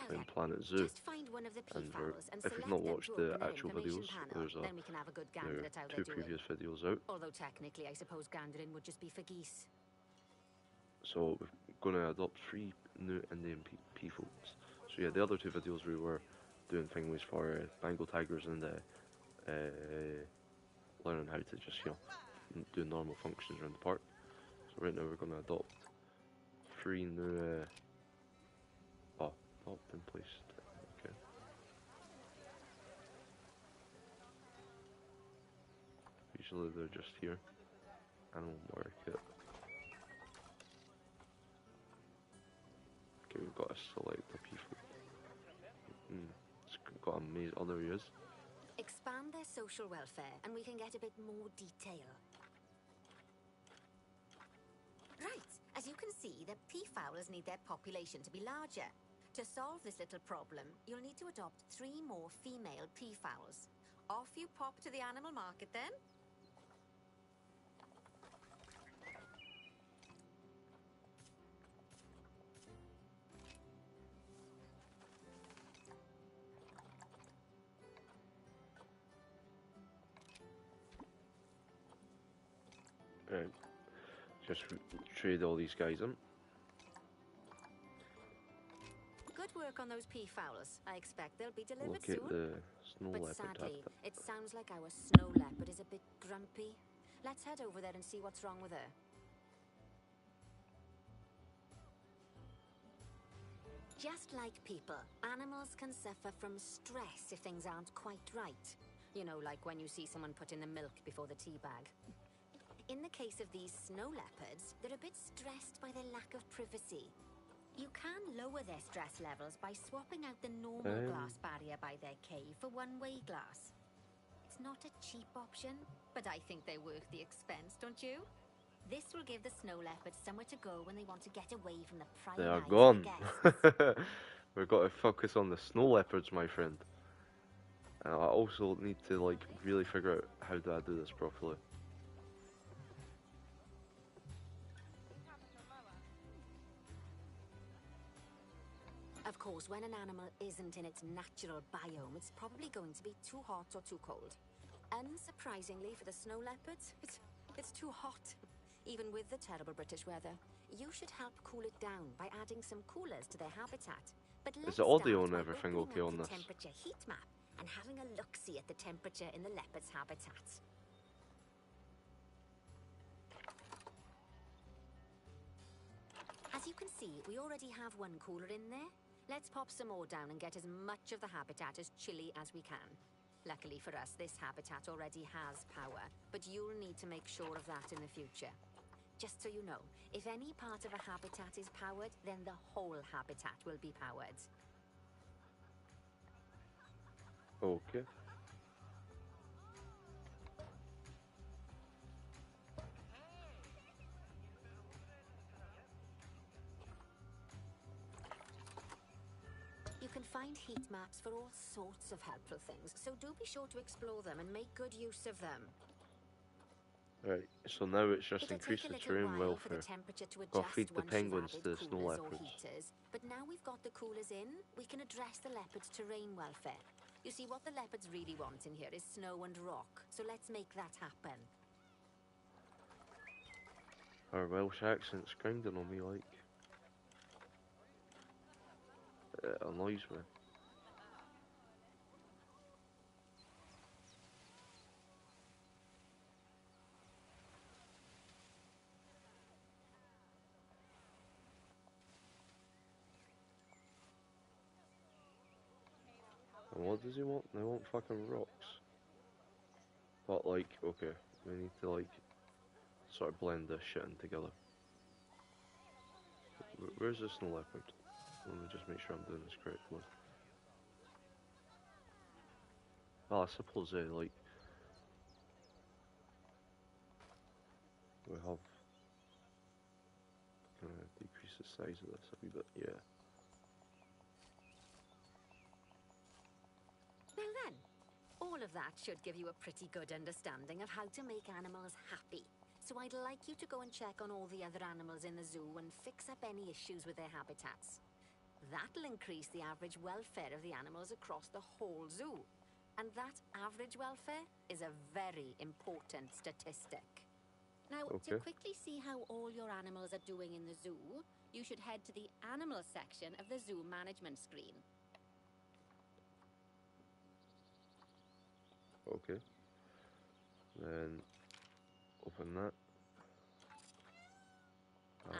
playing then, Planet Zoo. just find one of the And peafowls and if you've select not them watched to the open their actual information videos, panel. there Then we can have a good gander are at how 2 they're doing. previous videos out. Although technically, I suppose gandering would just be for geese. So we're going to adopt 3 new Indian peafowls. So yeah, the other 2 videos we were doing things for Bengal tigers and learning how to just, you know, do normal functions around the park. So right now we're going to adopt 3 new, adopt in place. Okay. Usually they're just here. Animal market. Okay, we've got to select a peafowl. It's got a maze. Oh, there he is. Expand their social welfare, and we can get a bit more detail. Right, as you can see, the peafowls need their population to be larger. To solve this little problem, you'll need to adopt 3 more female peafowls. Off you pop to the animal market then. Right. Just trade all these guys in. Good work on those peafowls. I expect they'll be delivered Look at soon. the snow But leopard sadly, habitat. it sounds like our snow leopard is a bit grumpy. Let's head over there and see what's wrong with her. Just like people, animals can suffer from stress if things aren't quite right. You know, like when you see someone put in the milk before the tea bag. In the case of these snow leopards, they're a bit stressed by their lack of privacy. You can lower their stress levels by swapping out the normal glass barrier by their cave for one-way glass. It's not a cheap option, but I think they're worth the expense, don't you? This will give the snow leopards somewhere to go when they want to get away from the prying They are eyes gone. of the guests. We've got to focus on the snow leopards, my friend. And I also need to like really figure out how do I do this properly. Of course, when an animal isn't in its natural biome, it's probably going to be too hot or too cold. Unsurprisingly for the snow leopards, it's too hot. Even with the terrible British weather, you should help cool it down by adding some coolers to their habitat. But let's Is the audio start and by everything opening okay up on the this? temperature heat map and having a look-see at the temperature in the leopard's habitat. As you can see, we already have one cooler in there. Let's pop some more down and get as much of the habitat as chilly as we can. Luckily for us, this habitat already has power, but you'll need to make sure of that in the future. Just so you know, if any part of a habitat is powered, then the whole habitat will be powered. Okay. You can find heat maps for all sorts of helpful things, so do be sure to explore them and make good use of them. Right, so now it's just It'll increase take a the little terrain while for the welfare. temperature to Gotta adjust feed the once penguins you've to added the snow coolers or leopards. heaters. But now we've got the coolers in, we can address the leopards' terrain welfare. You see, what the leopards really want in here is snow and rock, so let's make that happen. Our Welsh accent's grinding on me like. It annoys me. And what does he want? They want fucking rocks. But like, okay, we need to like sort of blend this shit in together. Where's the snow leopard? Let me just make sure I'm doing this correctly. Well, I suppose like we have decrease the size of this a wee bit, yeah. Now then, all of that should give you a pretty good understanding of how to make animals happy. So I'd like you to go and check on all the other animals in the zoo and fix up any issues with their habitats. That'll increase the average welfare of the animals across the whole zoo. And that average welfare is a very important statistic. Now, to Okay. quickly see how all your animals are doing in the zoo, you should head to the animal section of the zoo management screen. Okay. Then open that.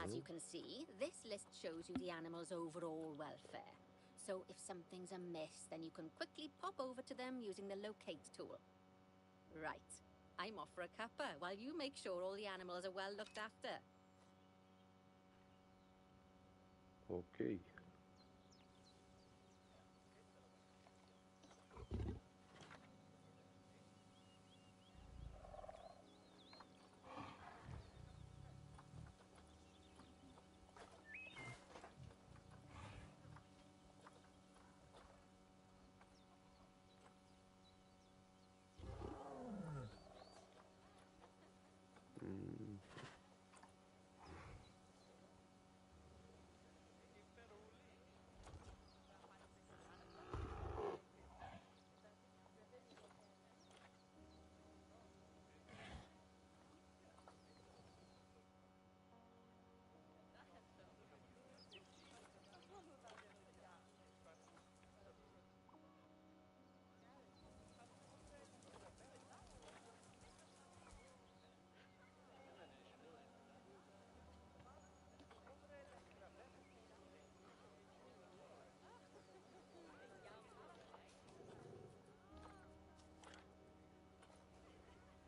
As you can see, this list shows you the animal's overall welfare. So if something's amiss, then you can quickly pop over to them using the locate tool. Right. I'm off for a cuppa while you make sure all the animals are well looked after. Okay. Mm.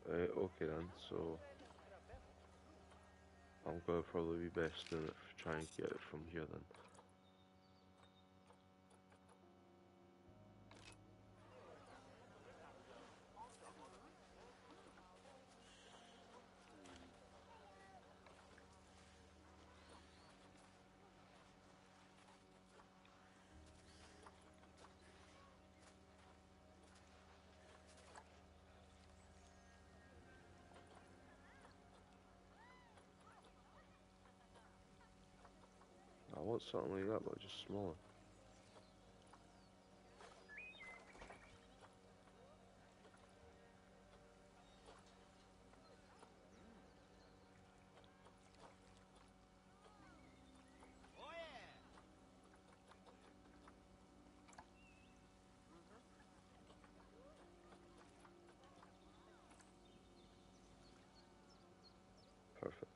Okay then, so I'm gonna probably be best to try and get it from here then. I want something like that, but just smaller. Perfect.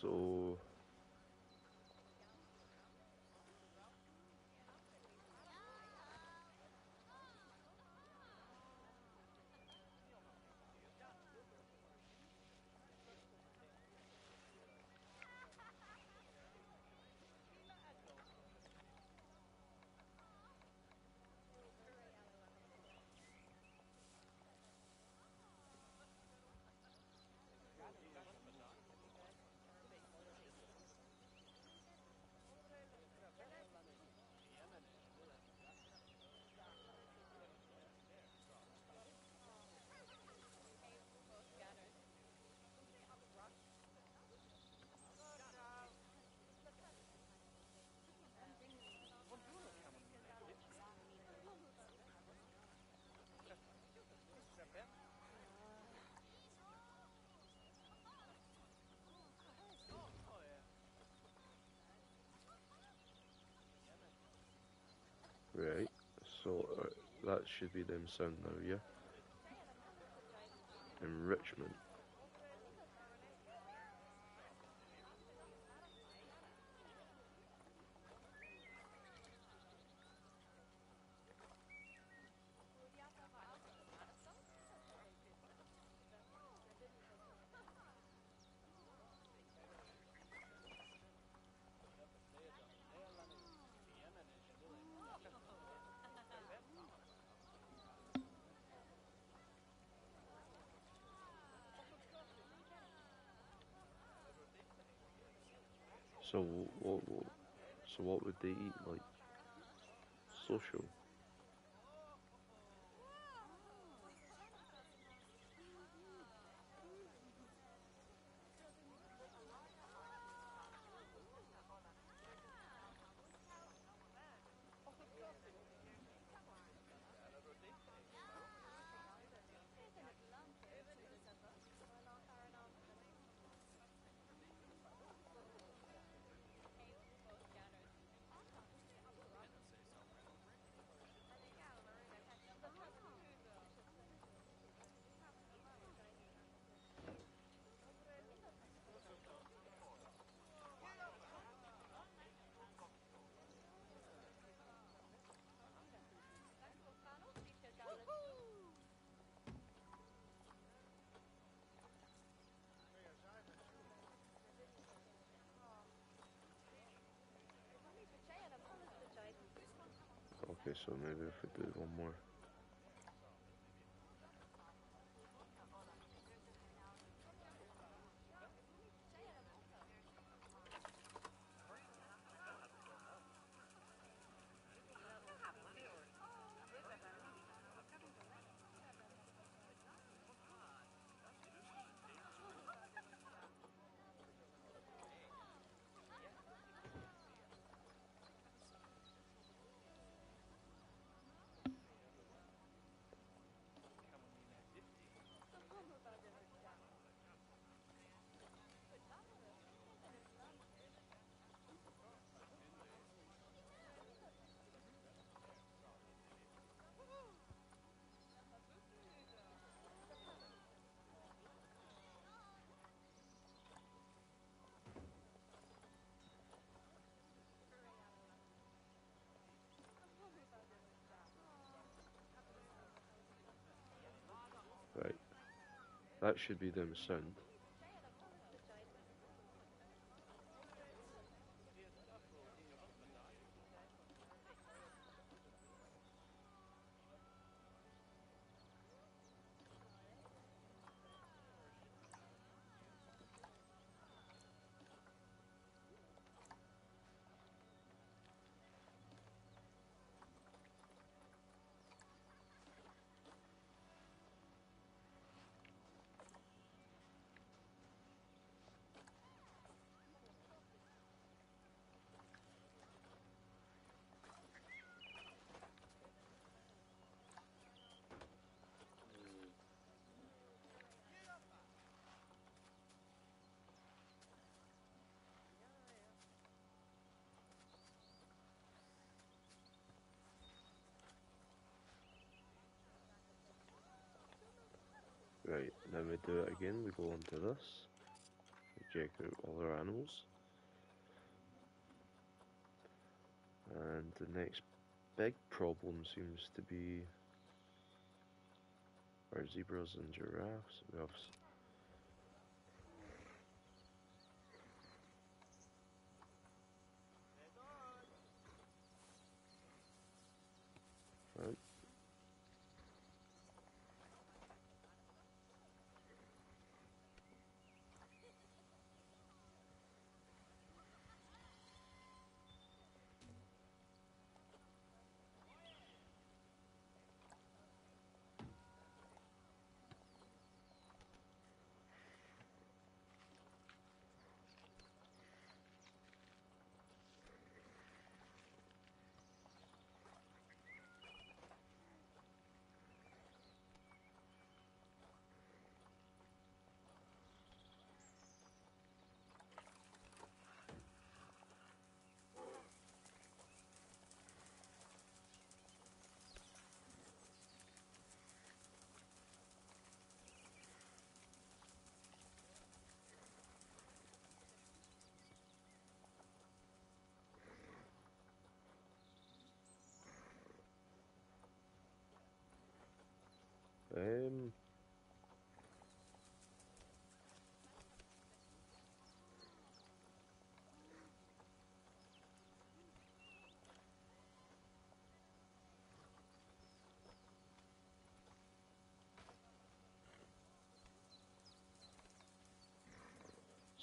So right, so that should be them sound now, yeah. Enrichment. So what would they eat? Like social? Okay, so maybe if we do one more. Right. That should be them sound. Right, then we do it again, we go onto this, we check out all our animals, and the next big problem seems to be our zebras and giraffes. We have right. Um,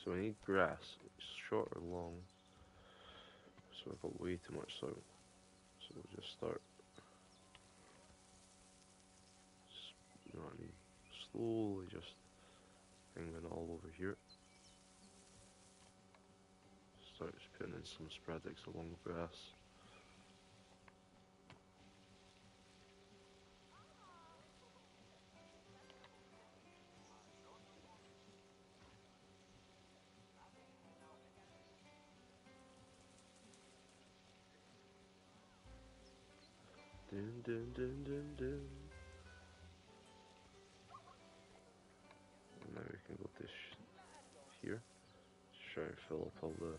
so we need grass, short or long. So I've got way too much soil. So we'll just start, you know what I mean, slowly just hanging it all over here. Start just putting in some sporadics along the grass. Dun dun dun dun dun. And now we can go to here. Just try and fill up all the.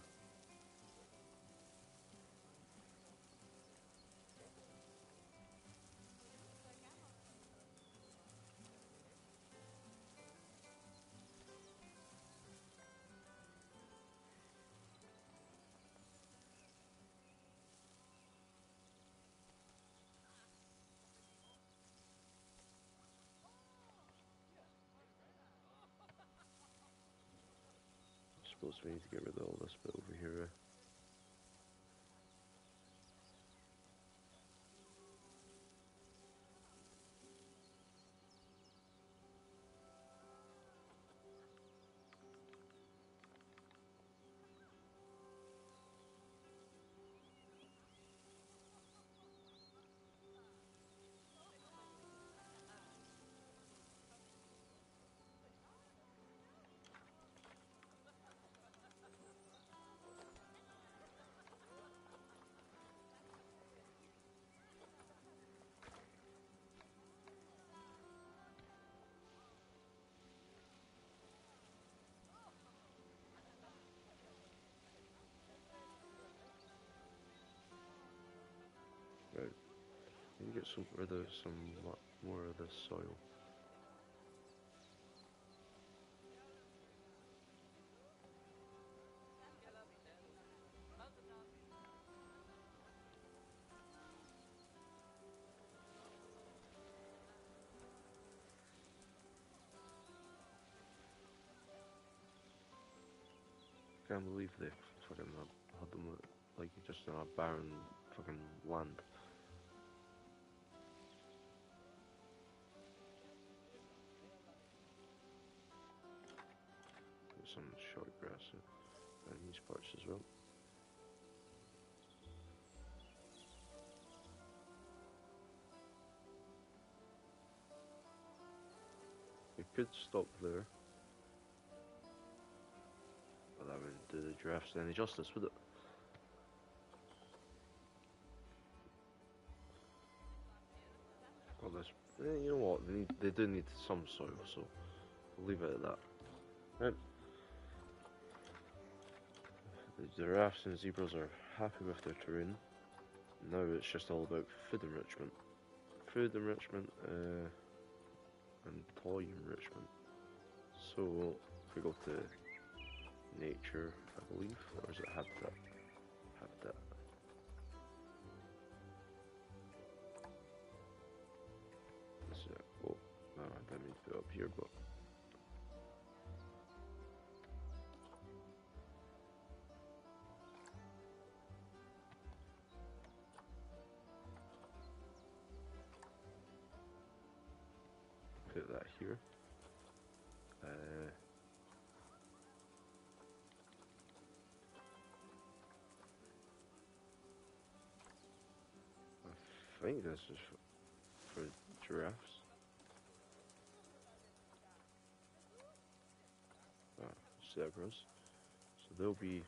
I suppose we need to get rid of all this bit over here. Right. Need to get rid of some more of this soil. Can't believe they fucking had them like just in a barren fucking land. Put some short grass in these parts as well. We could stop there, but that wouldn't do the giraffes any justice, would it? Well, you know what? They do need some soil, so we'll leave it at that. Right. The giraffes and zebras are happy with their terrain. Now it's just all about food enrichment. Food enrichment and toy enrichment. So if we go to nature, I believe, or is it habitat? Habitat. Oh, no, I didn't mean to put it up here, but put that here. I think this is for giraffes. Zebras. So they'll be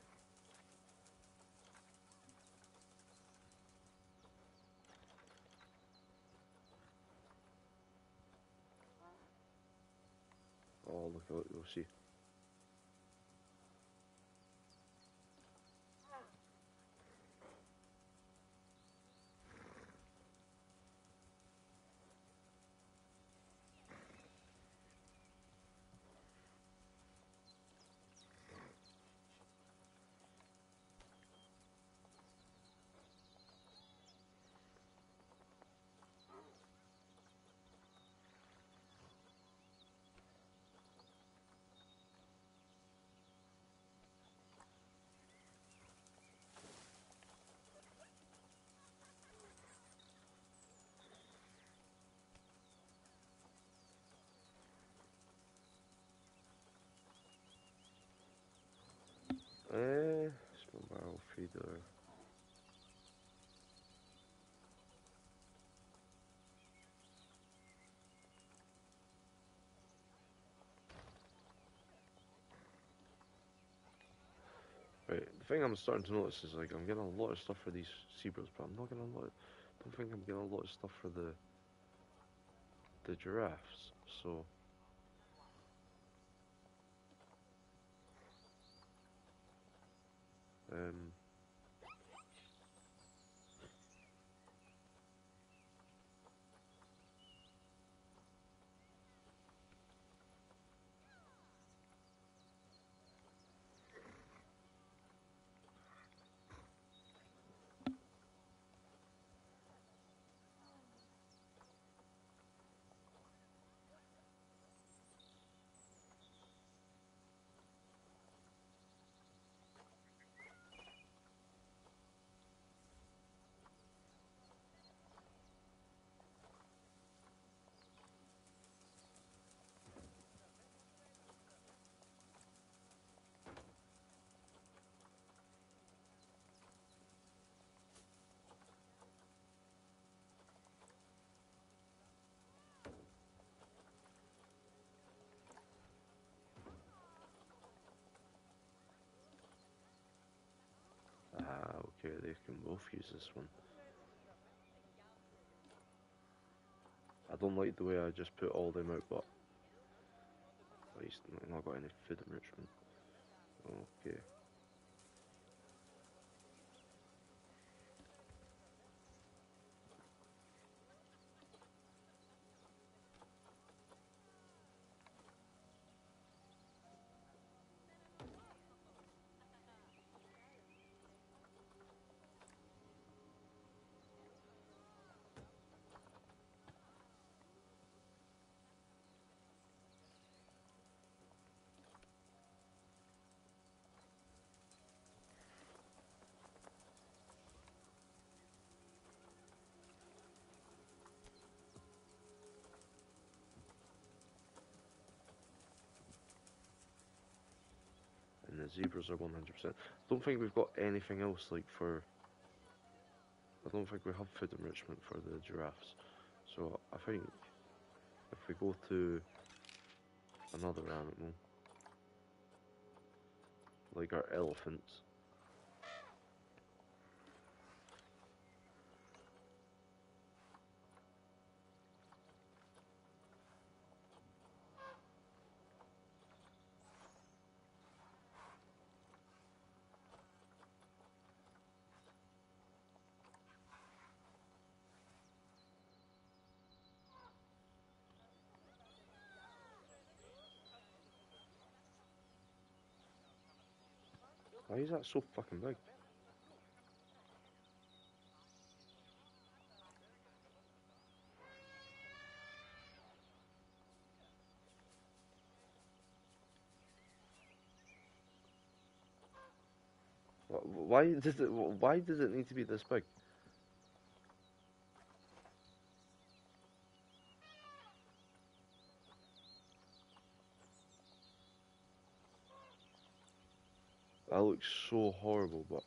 look at it, you'll see. feeder. Right, the thing I'm starting to notice is like I'm getting a lot of stuff for these zebras, but I'm not getting a lot. Don't think I'm getting a lot of stuff for the giraffes. So um. Ah, okay, they can both use this one. I don't like the way I just put all them out, but at least I've not got any food enrichment. Okay. And the zebras are 100%. Don't think we've got anything else like for. I don't think we have food enrichment for the giraffes. So I think if we go to another animal, like our elephants. Why is that so fucking big? Why does it need to be this big? That looks so horrible, but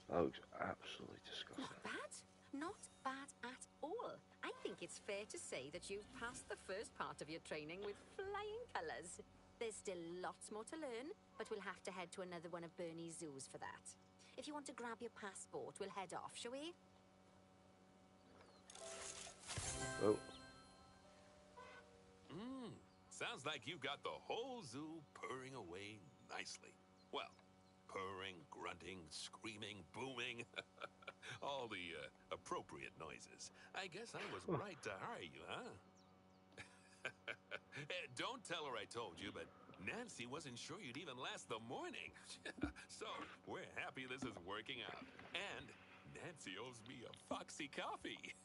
that looks absolutely disgusting. Not bad. Not bad at all. I think it's fair to say that you've passed the first part of your training with flying colours. There's still lots more to learn, but we'll have to head to another one of Bernie's zoos for that. If you want to grab your passport, we'll head off, shall we? Well, Sounds like you've got the whole zoo purring away nicely. Well, purring, grunting, screaming, booming. All the appropriate noises. I guess I was right to hire you, huh? Don't tell her I told you, but Nancy wasn't sure you'd even last the morning. So, we're happy this is working out. And Nancy owes me a Foxy coffee.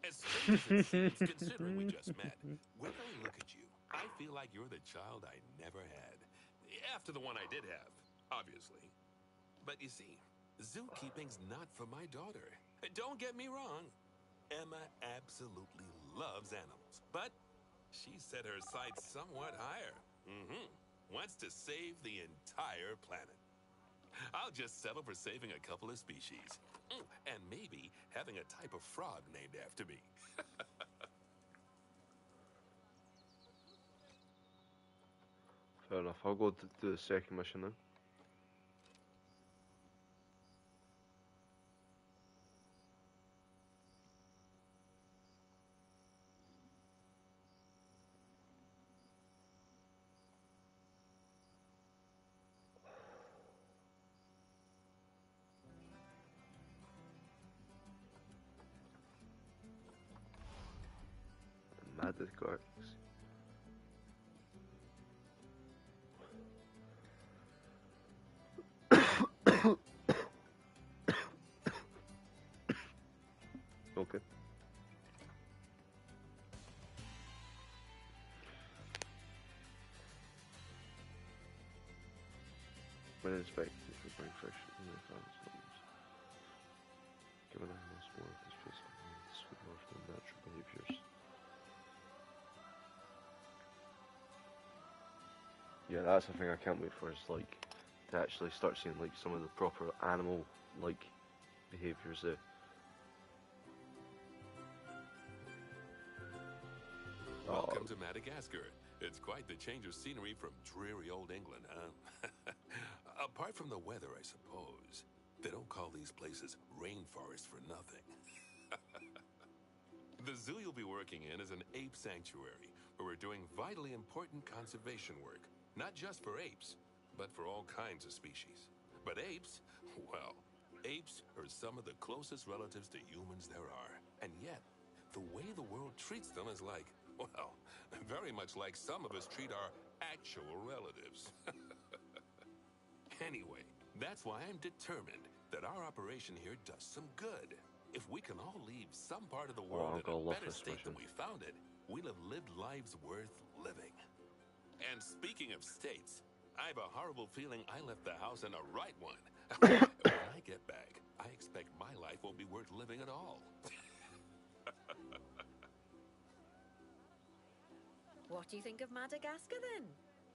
As strange as it seems, considering we just met, when I look at you, I feel like you're the child I never had. After the one I did have, obviously. But you see, zookeeping's not for my daughter. Don't get me wrong. Emma absolutely loves animals. But She set her sights somewhat higher. Wants to save the entire planet. I'll just settle for saving a couple of species. And maybe having a type of frog named after me. Fair enough. I'll go to do the second mission now. Madagascar. Okay. When inspected for bring fresh in the farm's homes. Given animals more of this physical needs with more of their natural behaviours. Yeah, that's the thing I can't wait for, is like to actually start seeing like some of the proper animal like behaviours there. Welcome to Madagascar. It's quite the change of scenery from dreary old England, huh? Apart from the weather, I suppose. They don't call these places rainforests for nothing. The zoo you'll be working in is an ape sanctuary, where we're doing vitally important conservation work. Not just for apes, but for all kinds of species. But apes, well, apes are some of the closest relatives to humans there are. And yet, the way the world treats them is like, well, very much like some of us treat our actual relatives. Anyway, that's why I'm determined that our operation here does some good. If we can all leave some part of the world in a better state than we found it, we'll have lived lives worth living. And speaking of states, I have a horrible feeling I left the house in a right one. When I get back, I expect my life won't be worth living at all. What do you think of Madagascar then?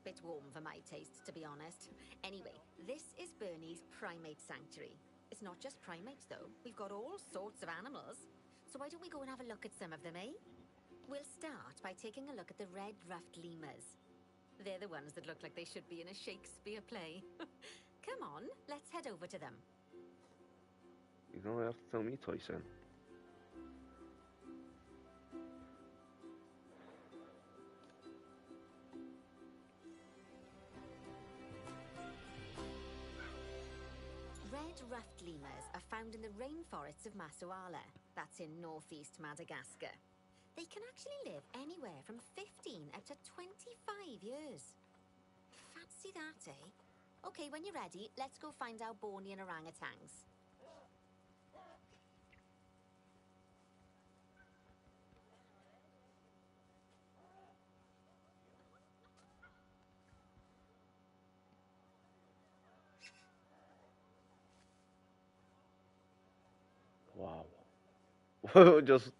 Bit warm for my taste, to be honest. Anyway, this is Bernie's primate sanctuary. It's not just primates though. We've got all sorts of animals. So why don't we go and have a look at some of them, eh? We'll start by taking a look at the red-ruffed lemurs. They're the ones that look like they should be in a Shakespeare play. Come on, let's head over to them. You don't have to tell me twice then. Red-ruffed lemurs are found in the rainforests of Masoala. That's in northeast Madagascar. They can actually live anywhere from 15 up to 25 years. Fancy that, eh? Okay, when you're ready, let's go find our Bornean orangutans. Wow. just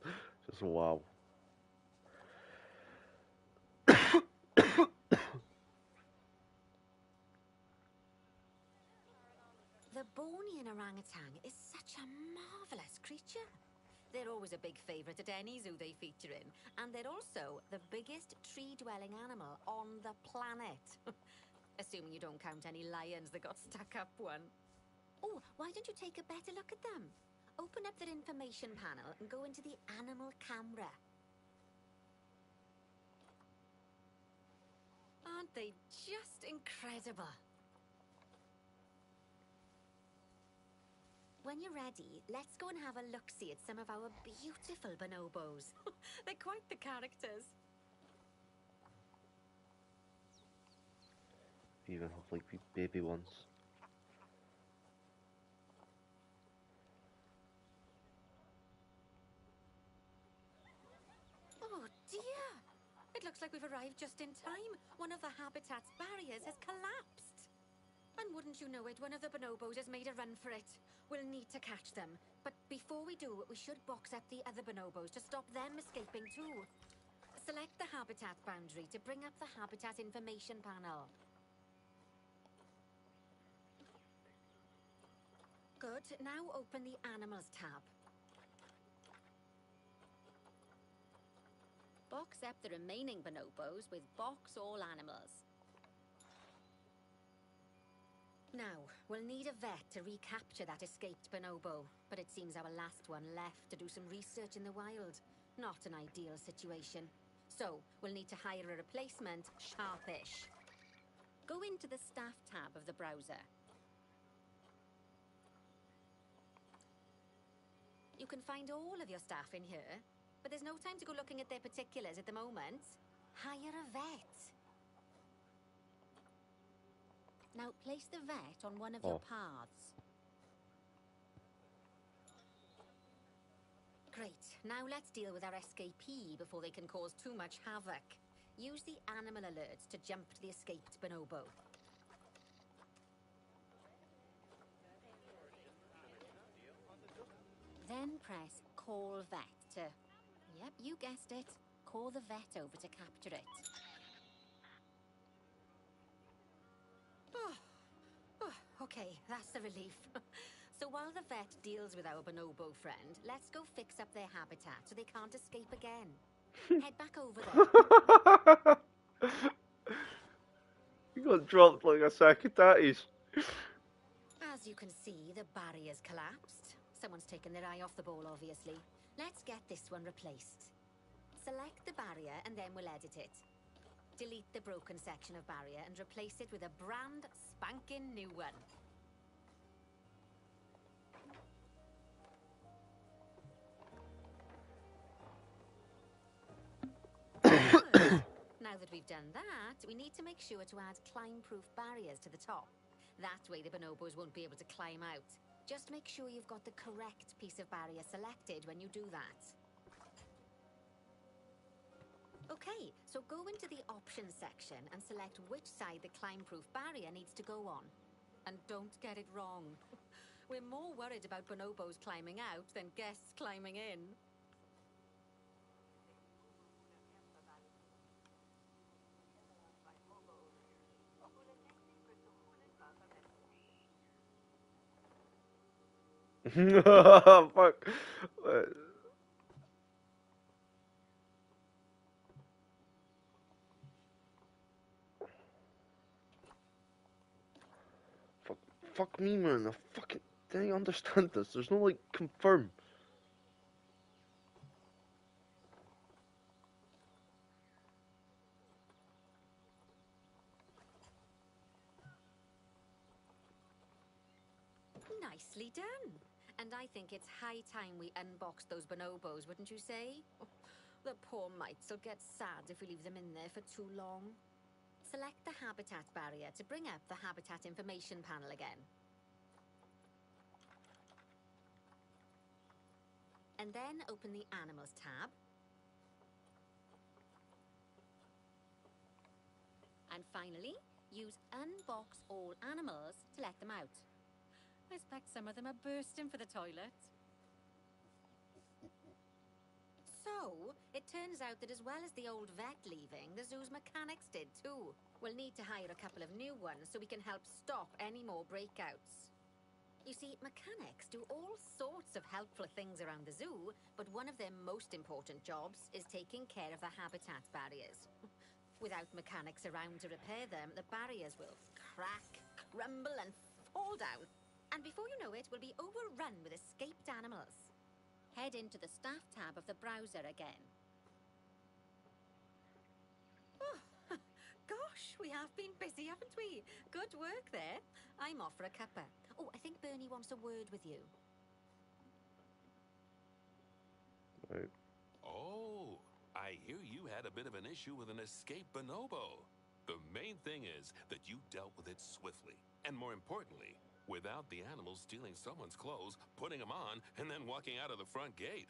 wow. The Bornean orangutan is such a marvelous creature. They're always a big favourite at any zoo they feature in, and they're also the biggest tree-dwelling animal on the planet. Assuming you don't count any lions that got stuck up one. Oh, why don't you take a better look at them? Open up their information panel and go into the animal camera. Aren't they just incredible? When you're ready, let's go and have a look-see at some of our beautiful bonobos. They're quite the characters. Even have like baby ones. Oh dear! It looks like we've arrived just in time. One of the habitat's barriers has collapsed. And wouldn't you know it, one of the bonobos has made a run for it. We'll need to catch them. But before we do, we should box up the other bonobos to stop them escaping too. So Select the habitat boundary to bring up the habitat information panel. Good. Now open the Animals tab. Box up the remaining bonobos with Box All Animals. Now, we'll need a vet to recapture that escaped bonobo, but it seems our last one left to do some research in the wild. Not an ideal situation. So, we'll need to hire a replacement sharpish. Go into the Staff tab of the browser. You can find all of your staff in here, but there's no time to go looking at their particulars at the moment. Hire a vet. Now place the vet on one of your paths. Great. Now let's deal with our escapee before they can cause too much havoc. Use the animal alerts to jump to the escaped bonobo. Then press Call Vet to... Yep, you guessed it. Call the vet over to capture it. Okay, that's a relief. So while the vet deals with our bonobo friend, let's go fix up their habitat so they can't escape again. Head back over there. You got dropped like a sack of tatties. As you can see, the barrier's collapsed. Someone's taken their eye off the ball, obviously. Let's get this one replaced. Select the barrier and then we'll edit it. Delete the broken section of barrier and replace it with a brand spanking new one. Good. Now that we've done that, we need to make sure to add climb-proof barriers to the top. That way the bonobos won't be able to climb out. Just make sure you've got the correct piece of barrier selected when you do that. Okay, so go into the options section and select which side the climb-proof barrier needs to go on. And don't get it wrong. We're more worried about bonobos climbing out than guests climbing in. Fuck. Fuck me, man. I fucking didn't understand this. There's no, like, confirm. Nicely done. And I think it's high time we unbox those bonobos, wouldn't you say? The poor mites will get sad if we leave them in there for too long. Select the habitat barrier to bring up the habitat information panel again. And then open the Animals tab. And finally, use Unbox All Animals to let them out. I expect some of them are bursting for the toilet. So, it turns out that as well as the old vet leaving, the zoo's mechanics did too. We'll need to hire a couple of new ones so we can help stop any more breakouts. You see, mechanics do all sorts of helpful things around the zoo, but one of their most important jobs is taking care of the habitat barriers. Without mechanics around to repair them, the barriers will crack, crumble, and fall down. And before you know it, we'll be overrun with escaped animals. Head into the Staff tab of the browser again. Oh, gosh, we have been busy, haven't we? Good work there. I'm off for a cuppa. Oh, I think Bernie wants a word with you. Right. Oh, I hear you had a bit of an issue with an escaped bonobo. The main thing is that you dealt with it swiftly, and more importantly, without the animals stealing someone's clothes, putting them on, and then walking out of the front gate.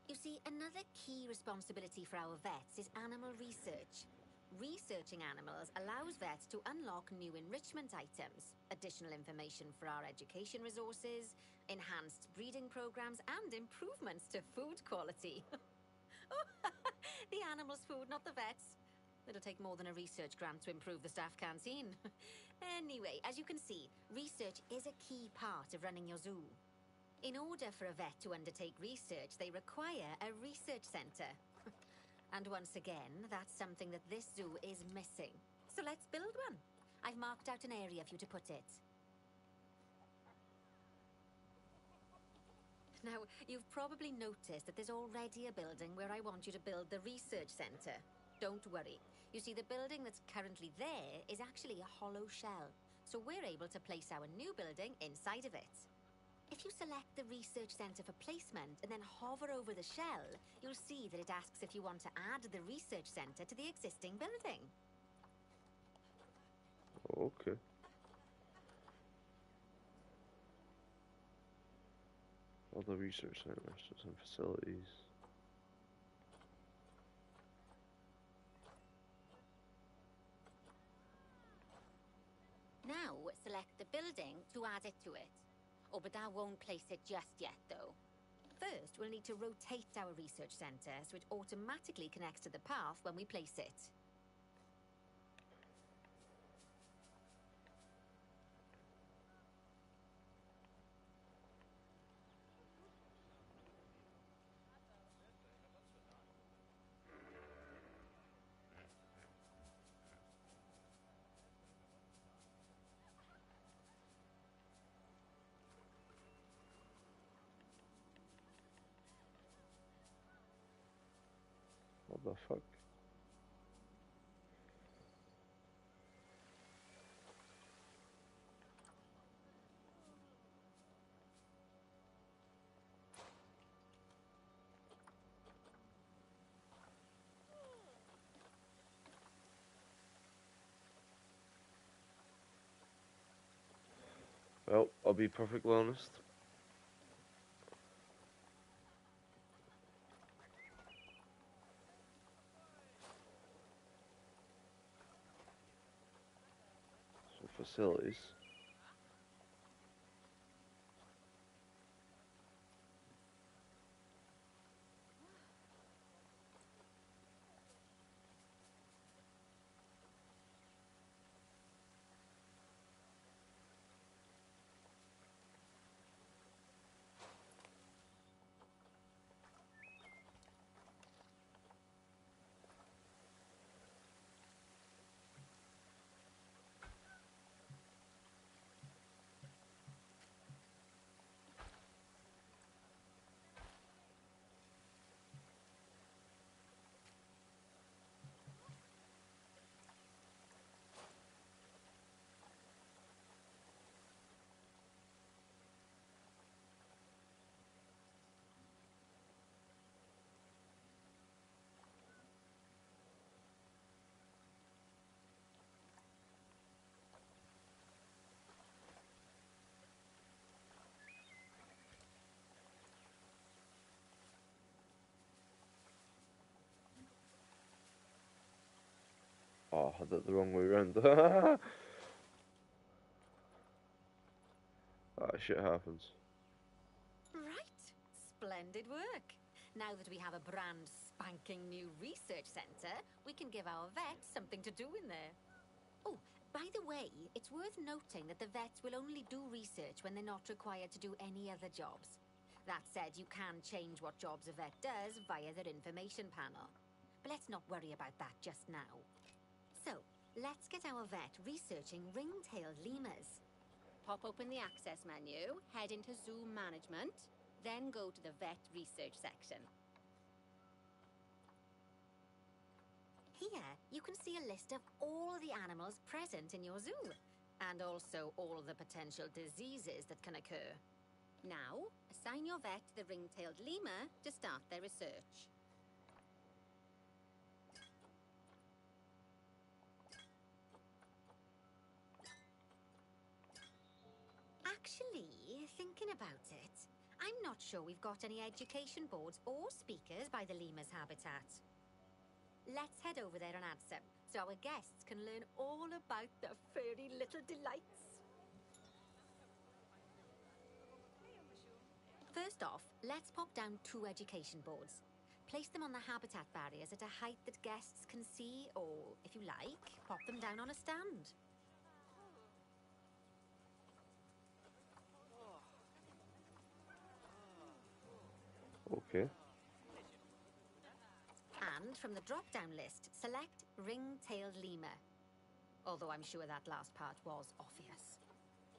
You see, another key responsibility for our vets is animal research. Researching animals allows vets to unlock new enrichment items, additional information for our education resources, enhanced breeding programs, and improvements to food quality. Oh, the animals' food, not the vets. It'll take more than a research grant to improve the staff canteen. Anyway, as you can see, research is a key part of running your zoo. In order for a vet to undertake research, they require a research centre. And once again, that's something that this zoo is missing. So let's build one. I've marked out an area for you to put it. Now, you've probably noticed that there's already a building where I want you to build the research centre. Don't worry. You see, the building that's currently there is actually a hollow shell. So we're able to place our new building inside of it. If you select the research centre for placement and then hover over the shell, you'll see that it asks if you want to add the research centre to the existing building. Okay. Other research centres and facilities. Now, select the building to add it to it. Oh, but that won't place it just yet, though. First, we'll need to rotate our research centre so it automatically connects to the path when we place it. What the fuck? Well, I'll be perfectly honest. So facilities. Oh, I did it the wrong way around. That shit happens. Right. Splendid work. Now that we have a brand spanking new research centre, we can give our vets something to do in there. Oh, by the way, it's worth noting that the vets will only do research when they're not required to do any other jobs. That said, you can change what jobs a vet does via their information panel. But let's not worry about that just now. So, let's get our vet researching ring-tailed lemurs. Pop open the access menu, head into Zoo Management, then go to the Vet Research section. Here, you can see a list of all the animals present in your zoo, and also all the potential diseases that can occur. Now, assign your vet the ring-tailed lemur to start their research. Actually, thinking about it, I'm not sure we've got any education boards or speakers by the lemur's habitat. Let's head over there and add some, so our guests can learn all about the furry little delights. First off, let's pop down 2 education boards. Place them on the habitat barriers at a height that guests can see, or, if you like, pop them down on a stand. Okay. And from the drop-down list, select ring-tailed lemur. Although I'm sure that last part was obvious.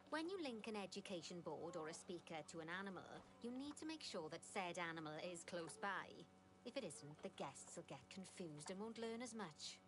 When you link an education board or a speaker to an animal, you need to make sure that said animal is close by. If it isn't, the guests will get confused and won't learn as much.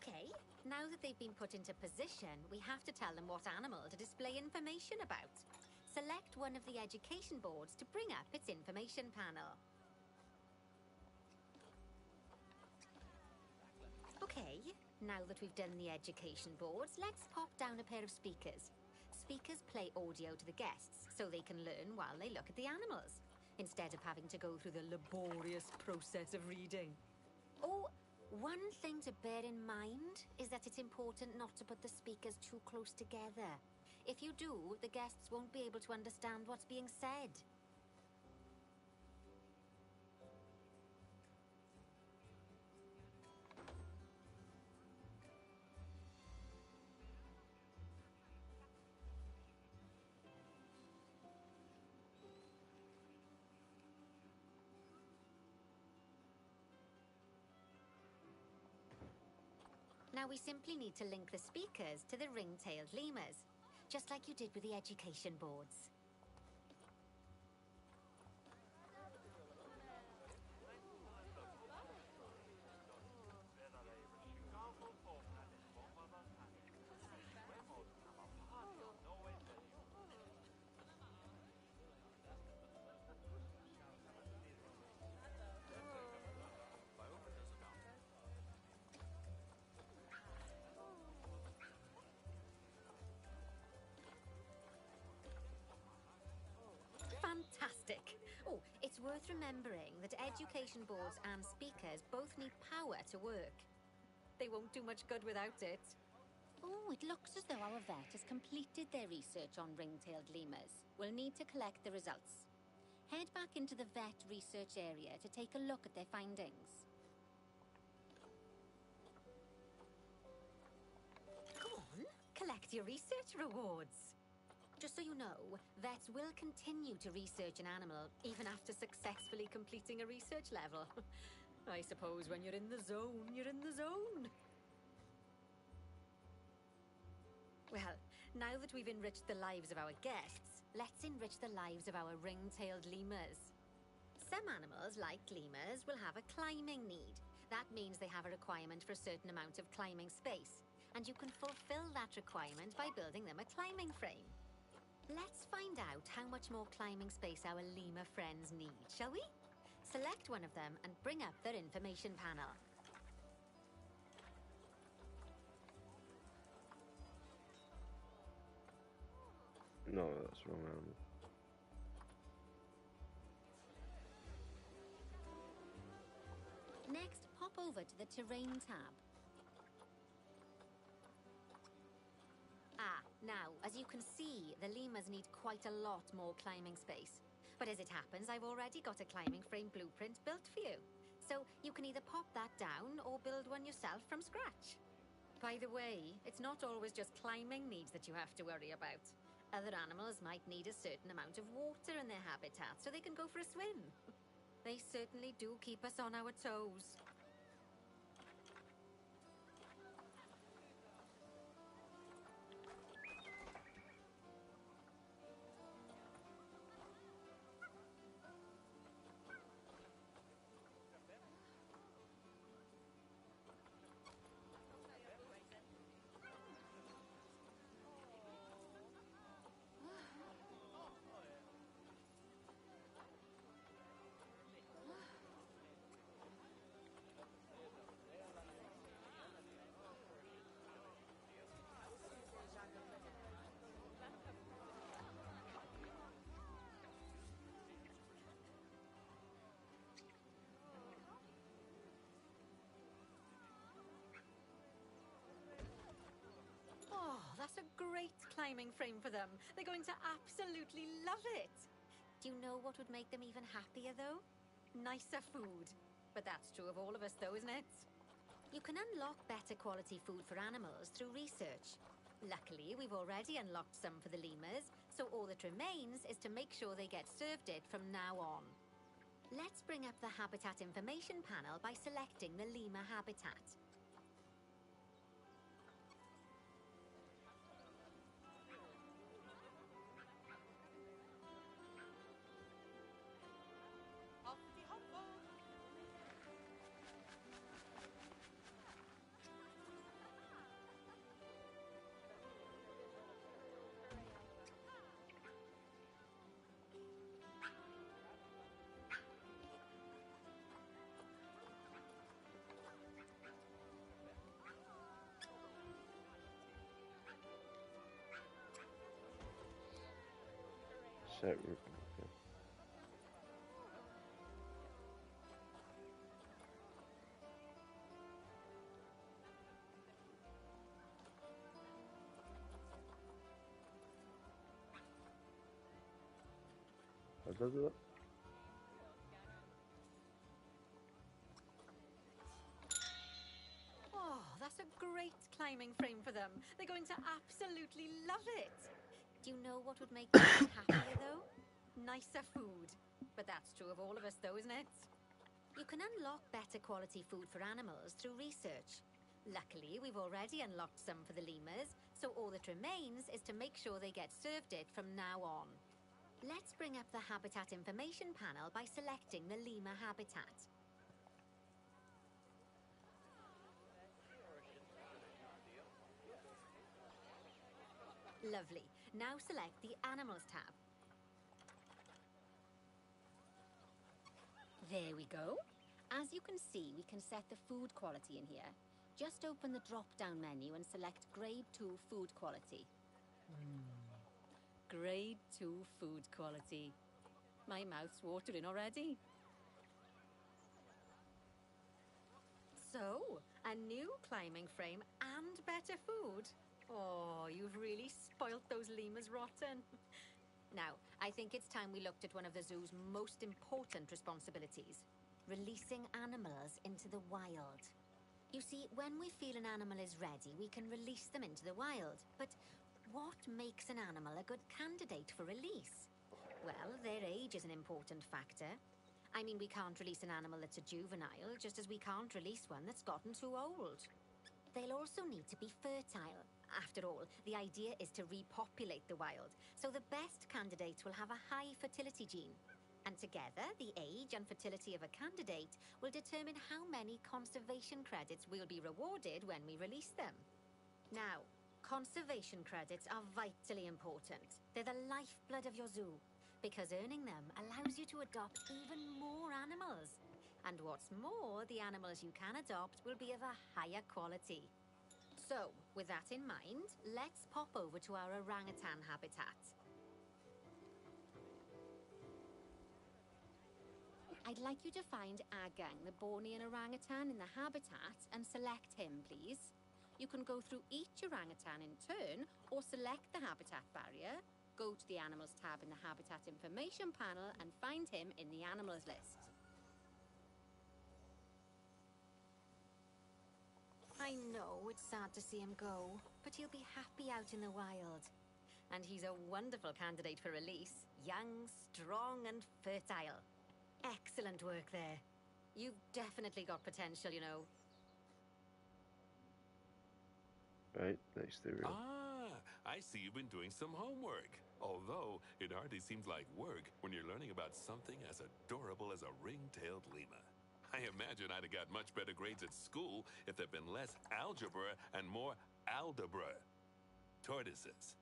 Okay, now that they've been put into position, we have to tell them what animal to display information about. Select one of the education boards to bring up its information panel. Okay, now that we've done the education boards, let's pop down a pair of speakers. Speakers play audio to the guests so they can learn while they look at the animals, instead of having to go through the laborious process of reading. Oh, one thing to bear in mind is that it's important not to put the speakers too close together. If you do, the guests won't be able to understand what's being said. Now we simply need to link the speakers to the ring-tailed lemurs, just like you did with the education boards. Fantastic! Oh, it's worth remembering that education boards and speakers both need power to work. They won't do much good without it. Oh, it looks as though our vet has completed their research on ring-tailed lemurs. We'll need to collect the results. Head back into the vet research area to take a look at their findings. Go on, collect your research rewards. Just so you know, vets will continue to research an animal even after successfully completing a research level. I suppose when you're in the zone, you're in the zone. Well, now that we've enriched the lives of our guests, let's enrich the lives of our ring-tailed lemurs. Some animals, like lemurs, will have a climbing need. That means they have a requirement for a certain amount of climbing space, and you can fulfill that requirement by building them a climbing frame. Let's find out how much more climbing space our lemur friends need, shall we? Select one of them and bring up their information panel. No, that's wrong animal. Next, pop over to the Terrain tab. Now, as you can see, the lemurs need quite a lot more climbing space. But as it happens, I've already got a climbing frame blueprint built for you. So you can either pop that down or build one yourself from scratch. By the way, it's not always just climbing needs that you have to worry about. Other animals might need a certain amount of water in their habitat so they can go for a swim. They certainly do keep us on our toes. Oh, that's a great climbing frame for them. They're going to absolutely love it. Do you know what would make them even happier, though? Nicer food. But that's true of all of us, though, isn't it? You can unlock better quality food for animals through research. Luckily, we've already unlocked some for the lemurs, so all that remains is to make sure they get served it from now on. Let's bring up the habitat information panel by selecting the lemur habitat. Set route. Okay. How does it? Oh, that's a great climbing frame for them. They're going to absolutely love it. Do you know what would make them even happier, though? Nicer food. But that's true of all of us, though, isn't it? You can unlock better quality food for animals through research. Luckily, we've already unlocked some for the lemurs, so all that remains is to make sure they get served it from now on. Let's bring up the habitat information panel by selecting the lemur habitat. Lovely. Now select the Animals tab. There we go. As you can see, we can set the food quality in here. Just open the drop-down menu and select Grade 2 Food Quality. Grade 2 Food Quality. My mouth's watering already. So, a new climbing frame and better food. Oh, you've really spoilt those lemurs rotten. Now, I think it's time we looked at one of the zoo's most important responsibilities. Releasing animals into the wild. You see, when we feel an animal is ready, we can release them into the wild. But what makes an animal a good candidate for release? Well, their age is an important factor. I mean, we can't release an animal that's a juvenile, just as we can't release one that's gotten too old. They'll also need to be fertile. After all, the idea is to repopulate the wild, so the best candidates will have a high fertility gene. And together, the age and fertility of a candidate will determine how many conservation credits we'll be rewarded when we release them. Now, conservation credits are vitally important. They're the lifeblood of your zoo, because earning them allows you to adopt even more animals. And what's more, the animals you can adopt will be of a higher quality. So, with that in mind, let's pop over to our orangutan habitat. I'd like you to find Agang, the Bornean orangutan, in the habitat and select him, please. You can go through each orangutan in turn or select the habitat barrier, go to the Animals tab in the Habitat Information panel and find him in the Animals list. I know it's sad to see him go, but he'll be happy out in the wild. And he's a wonderful candidate for release. Young, strong, and fertile. Excellent work there. You've definitely got potential, you know. Right, next area. Ah, I see you've been doing some homework. Although, it hardly seems like work when you're learning about something as adorable as a ring-tailed lemur. I imagine I'd have got much better grades at school if there'd been less algebra and more aldebra. Tortoises.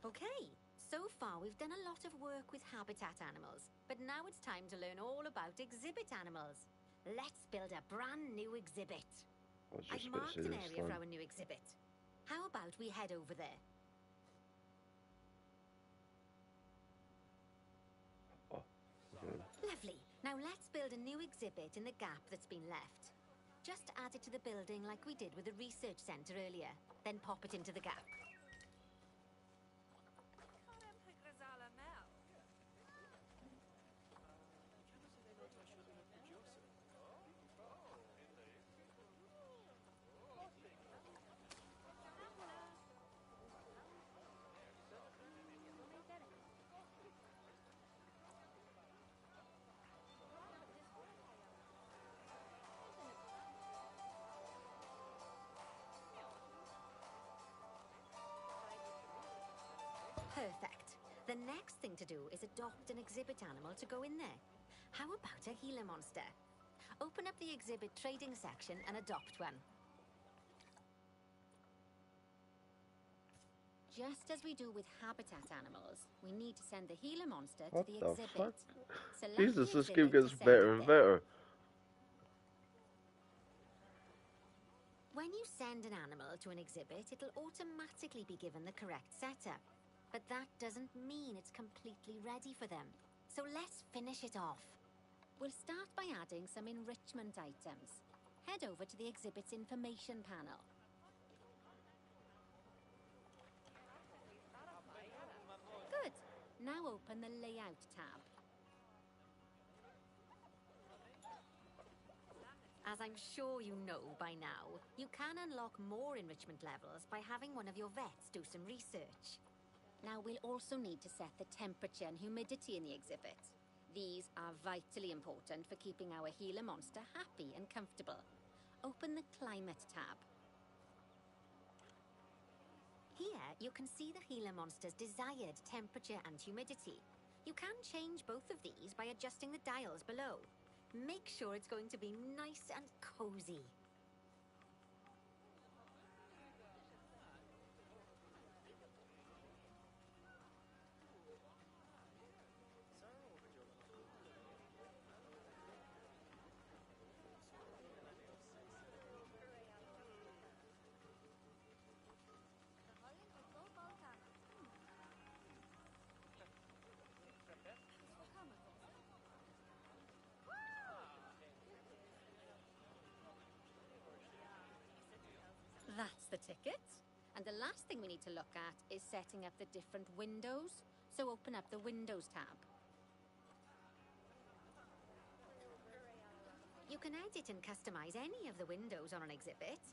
Okay, so far we've done a lot of work with habitat animals, but now it's time to learn all about exhibit animals. Let's build a brand new exhibit. I was I've just about to marked say an this area for land. our new exhibit. How about we head over there? Okay. Lovely. Now let's build a new exhibit in the gap that's been left. Just add it to the building like we did with the research centre earlier, then pop it into the gap. Perfect. The next thing to do is adopt an exhibit animal to go in there. How about a Gila monster? Open up the exhibit trading section and adopt one. Just as we do with habitat animals, we need to send the Gila monster to What the the exhibit. fuck? Select Jesus, the this game exhibit gets to send better it and there. better. When you send an animal to an exhibit, it'll automatically be given the correct setup. But that doesn't mean it's completely ready for them. So let's finish it off. We'll start by adding some enrichment items. Head over to the exhibit's information panel. Good. Now open the Layout tab. As I'm sure you know by now, you can unlock more enrichment levels by having one of your vets do some research. Now we'll also need to set the temperature and humidity in the exhibit. These are vitally important for keeping our Gila monster happy and comfortable. Open the Climate tab. Here you can see the Gila monster's desired temperature and humidity. You can change both of these by adjusting the dials below. Make sure it's going to be nice and cozy. That's the ticket. And the last thing we need to look at is setting up the different windows. So open up the Windows tab. You can edit and customize any of the windows on an exhibit.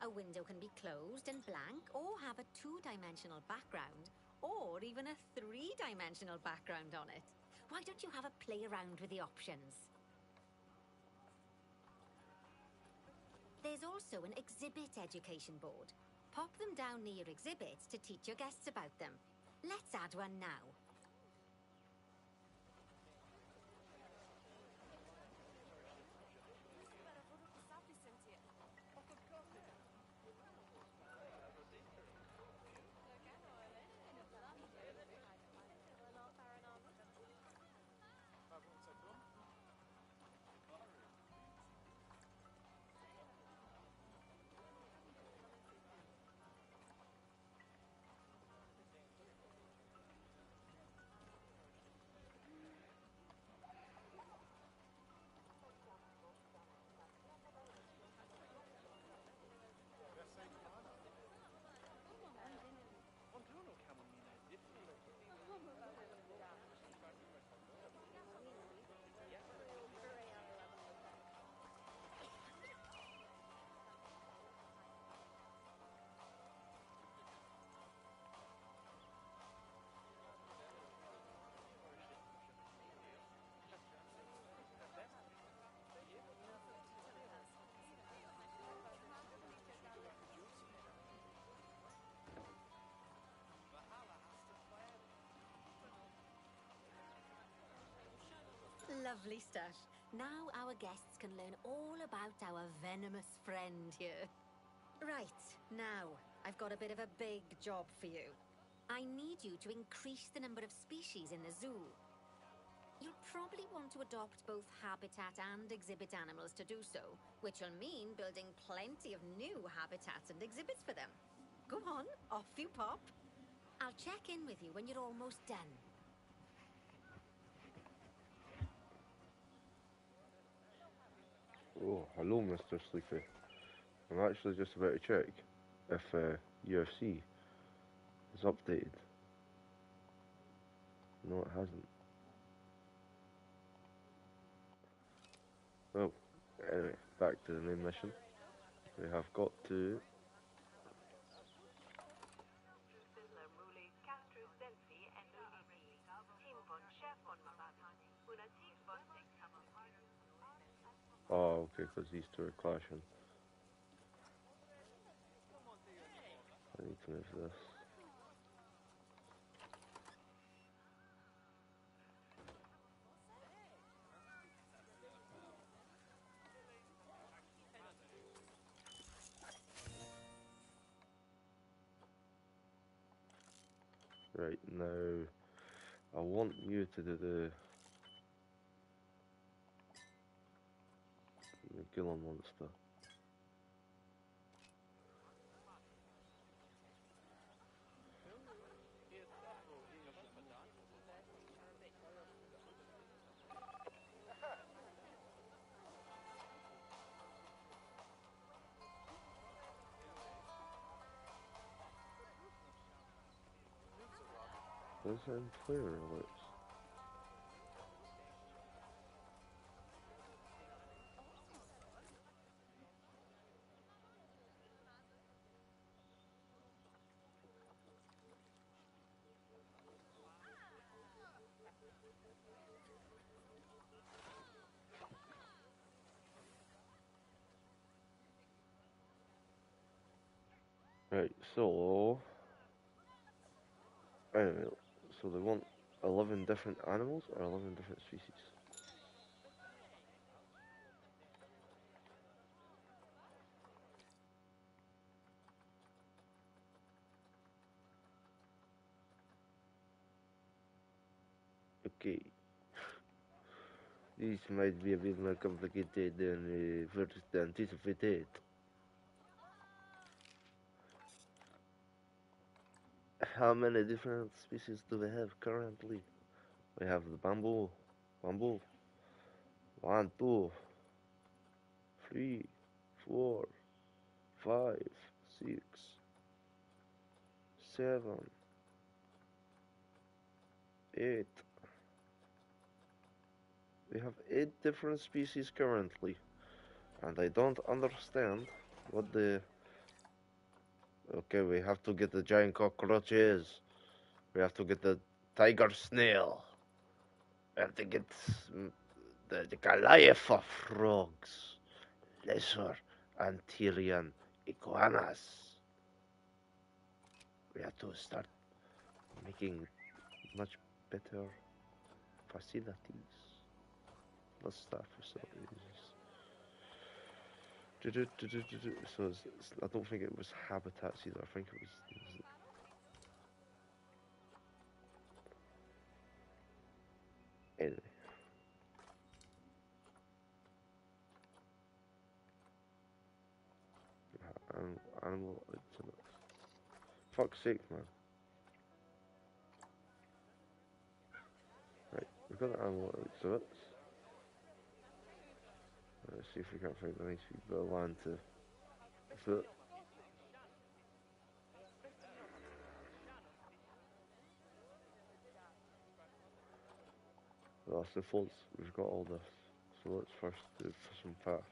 A window can be closed and blank, or have a two-dimensional background, or even a three-dimensional background on it. Why don't you have a play around with the options? There's also an exhibit education board. Pop them down near your exhibits to teach your guests about them. Let's add one now. Lovely stuff. Now our guests can learn all about our venomous friend here. Right, now, I've got a bit of a big job for you. I need you to increase the number of species in the zoo. You'll probably want to adopt both habitat and exhibit animals to do so, which will mean building plenty of new habitats and exhibits for them. Go on, off you pop. I'll check in with you when you're almost done. Oh, hello, Mr. Sleepy. I'm actually just about to check if UFC is updated. No, it hasn't. Well, anyway, back to the main mission. We have got to... Oh, okay, because these two are clashing. I need to move this. Right, now, I want you to do the Gillen monster. Those are clear alerts. Right, so... Anyway, so they want 11 different animals or 11 different species? Okay. This might be a bit more complicated than first anticipated. How many different species do we have currently? We have the bamboo. 1, 2, 3, 4, 5, 6, 7, 8. We have 8 different species currently. And I don't understand what the... Okay, we have to get the giant cockroaches. We have to get the tiger snail. We have to get the Goliath frogs. Lesser Antillean iguanas. We have to start making much better facilities. Not staff facilities. So I don't think it was habitats either. I think it was anyway. Animal exhibits. Fuck's sake, man. Right, we've got the animal exhibits. Let's see if we can find a nice wee bit of land to put. That's the faults. We've got all this. So let's first do some paths.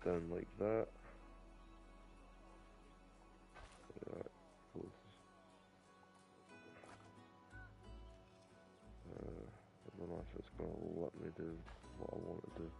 down like that. That goes. I don't know if it's gonna let me do what I want to do.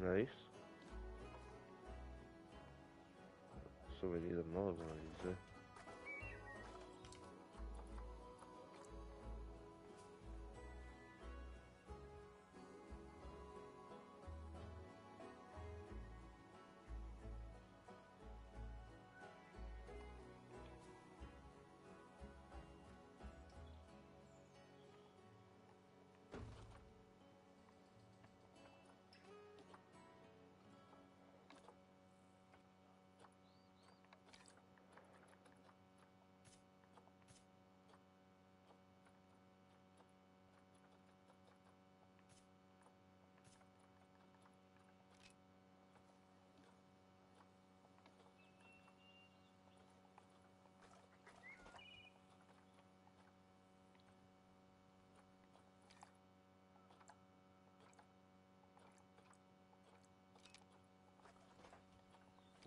Nice. So we need another one of these, eh?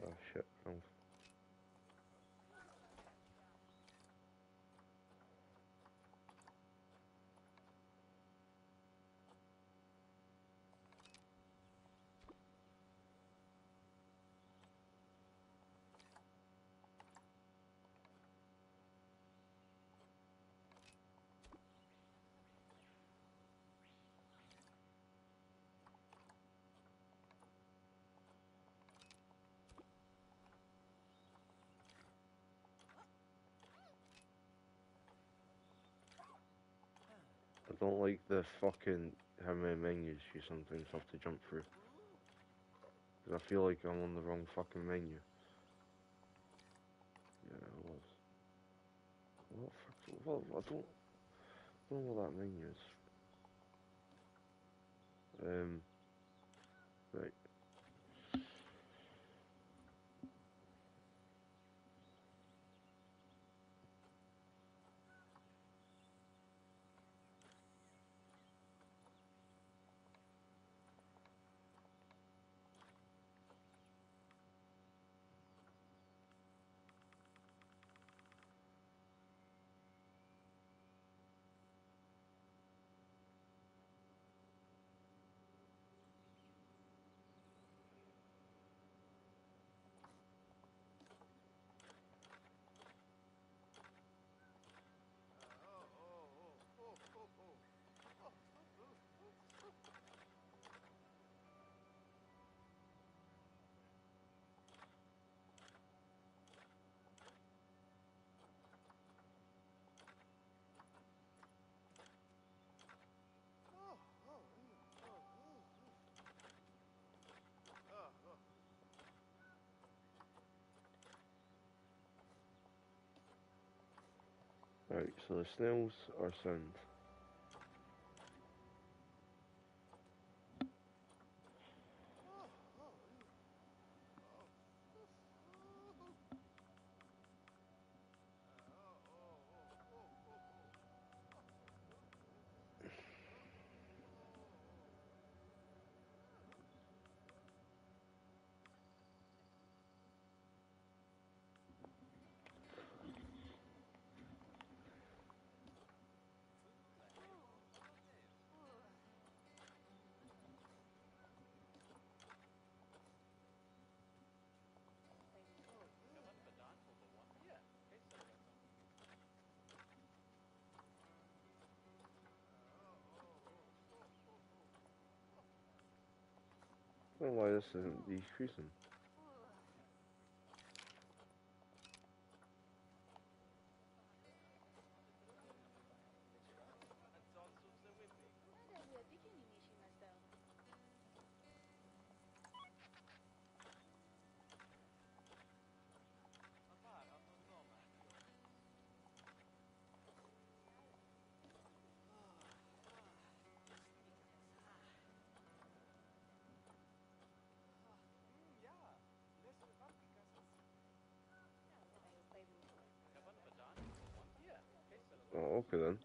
Oh shit, wrong. I don't like the fucking how many menus you sometimes have to jump through. 'Cause I feel like I'm on the wrong fucking menu. Yeah, I was. What? I don't know what that menu is. Right. Right, so the snails are sound. I don't know why this isn't decreasing. Oh, okay then.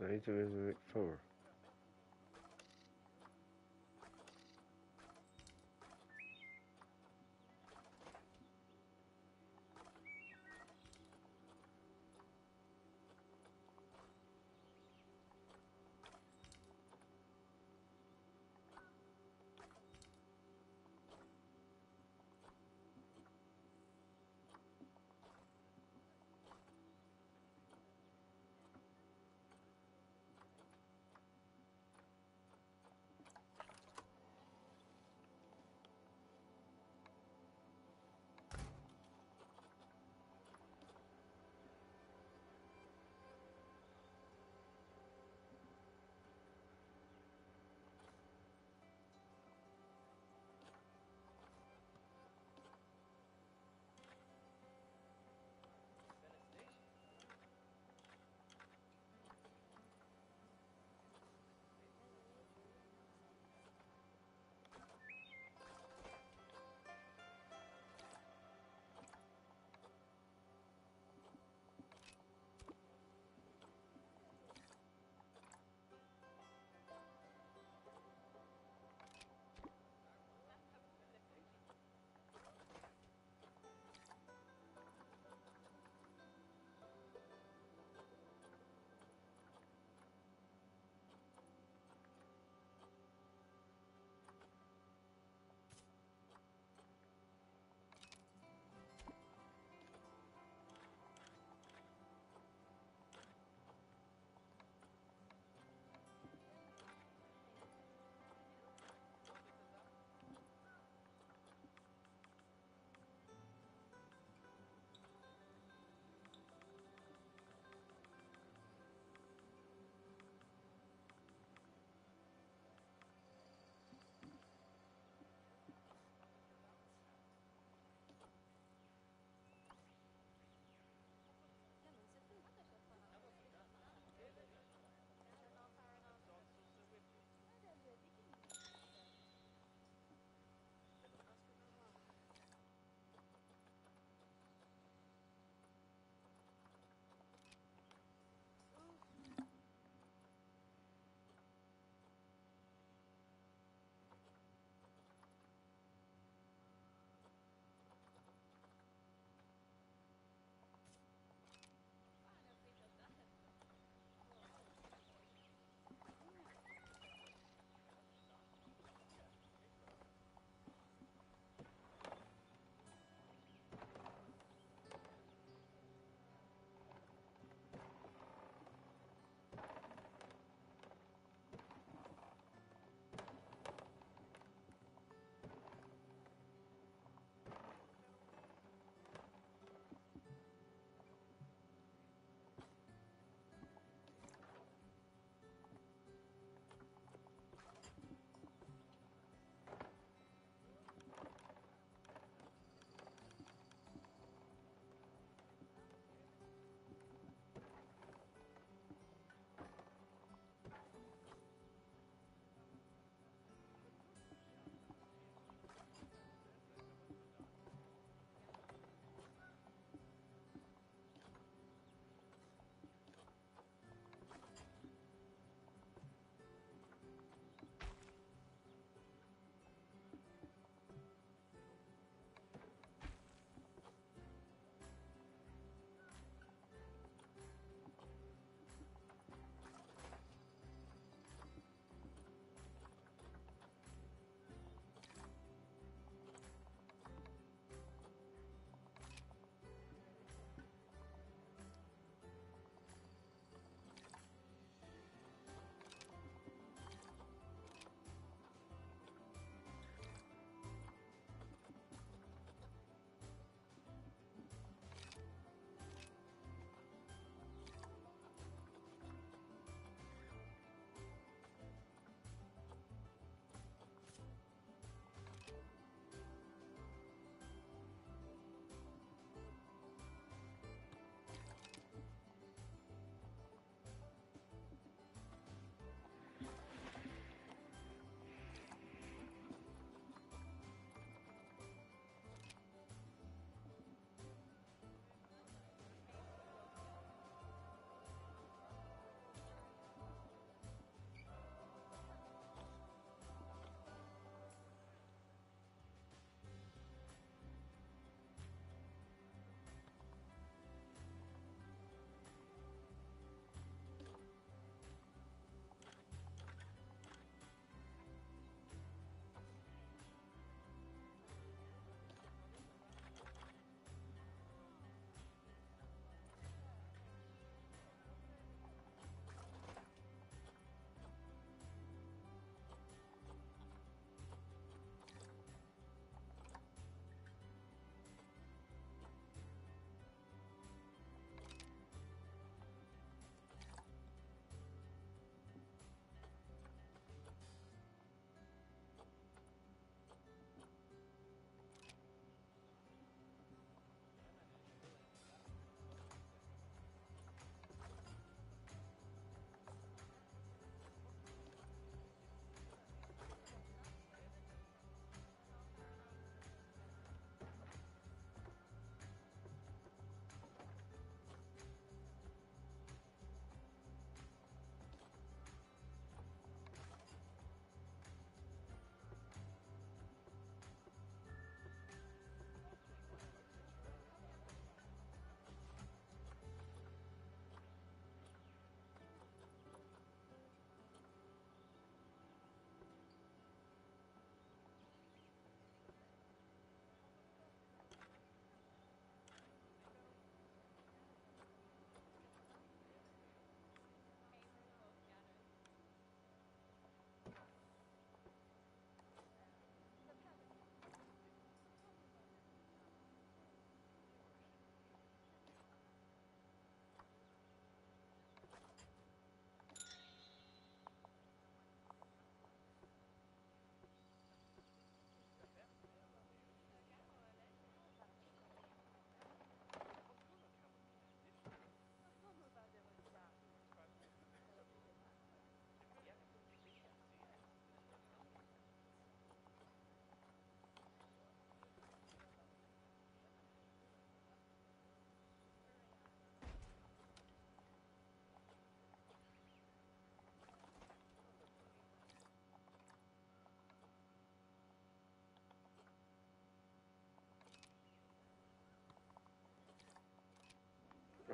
I need to make 4.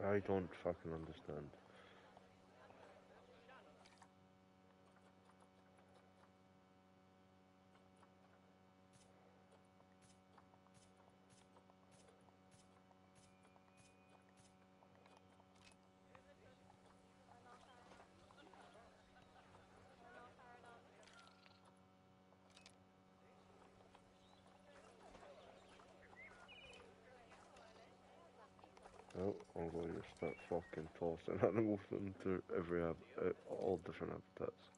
I don't fucking understand. Oh, I'm going to start fucking tossing animals into every all different habitats.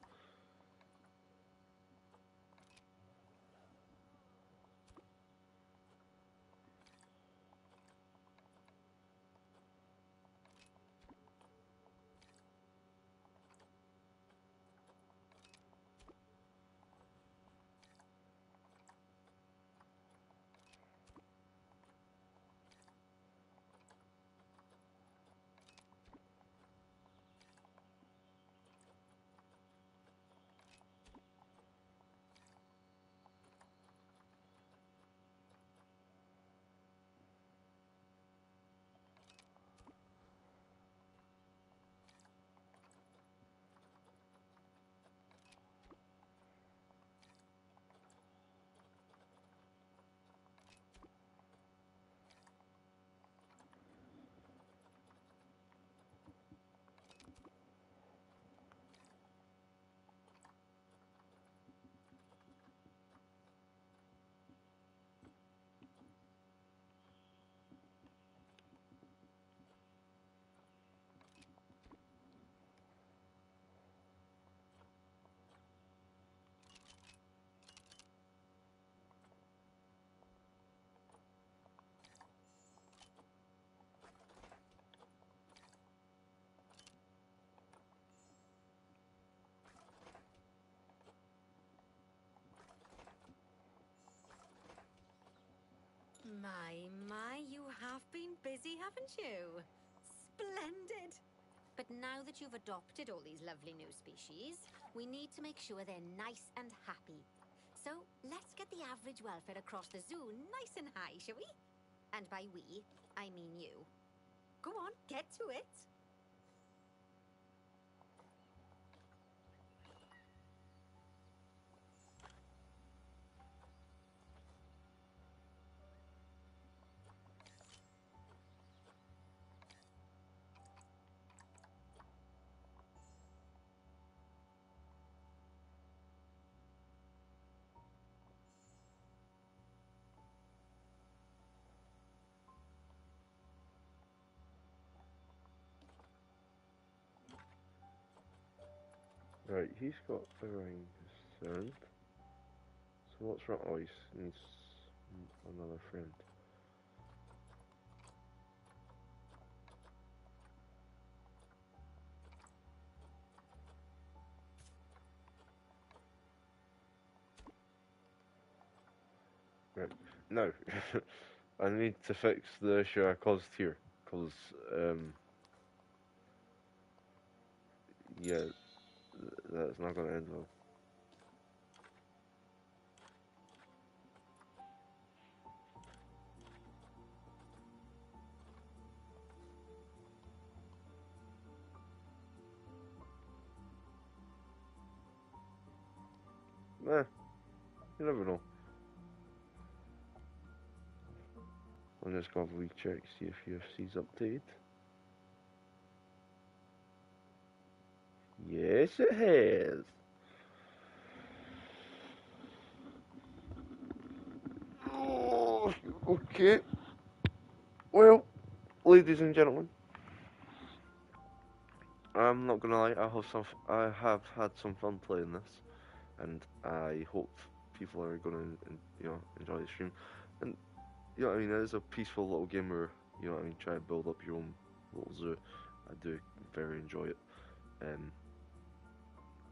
My, you have been busy, haven't you? Splendid! But now that you've adopted all these lovely new species, we need to make sure they're nice and happy. So let's get the average welfare across the zoo nice and high, shall we? And by we, I mean you. Go on, get to it. Right, he's got everything concerned. So what's wrong? Oh, he needs another friend. Right, now, I need to fix the issue I caused here. Because, yeah, that's not going to end well. Nah, you never know. I'm just going to recheck, see if UFC's updated. Yes, it has. Oh, okay. Well, ladies and gentlemen, I'm not gonna lie. I have had some fun playing this, and I hope people are gonna, enjoy the stream. And I mean, it is a peaceful little game where try to build up your own little zoo. I do very enjoy it, um,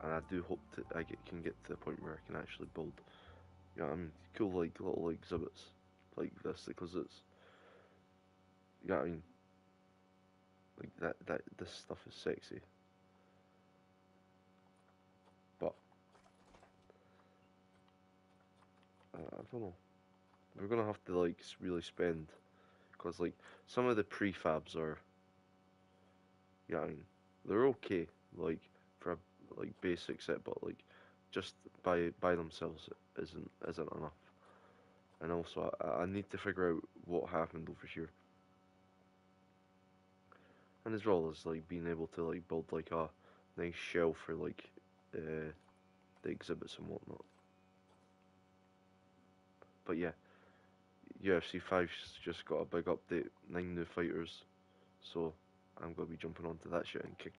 and I do hope that can get to the point where I can actually build, cool like little exhibits like this because it's, I mean, like that this stuff is sexy, but I don't know. We're gonna have to like really spend because like some of the prefabs are Yeah, I mean, they're okay, like for a like basic set, but like just by themselves isn't enough. And also, I need to figure out what happened over here, and as well as like being able to like build like a nice shell for like the exhibits and whatnot. But yeah, UFC 5's just got a big update, 9 new fighters, so I'm gonna be jumping onto that shit and kick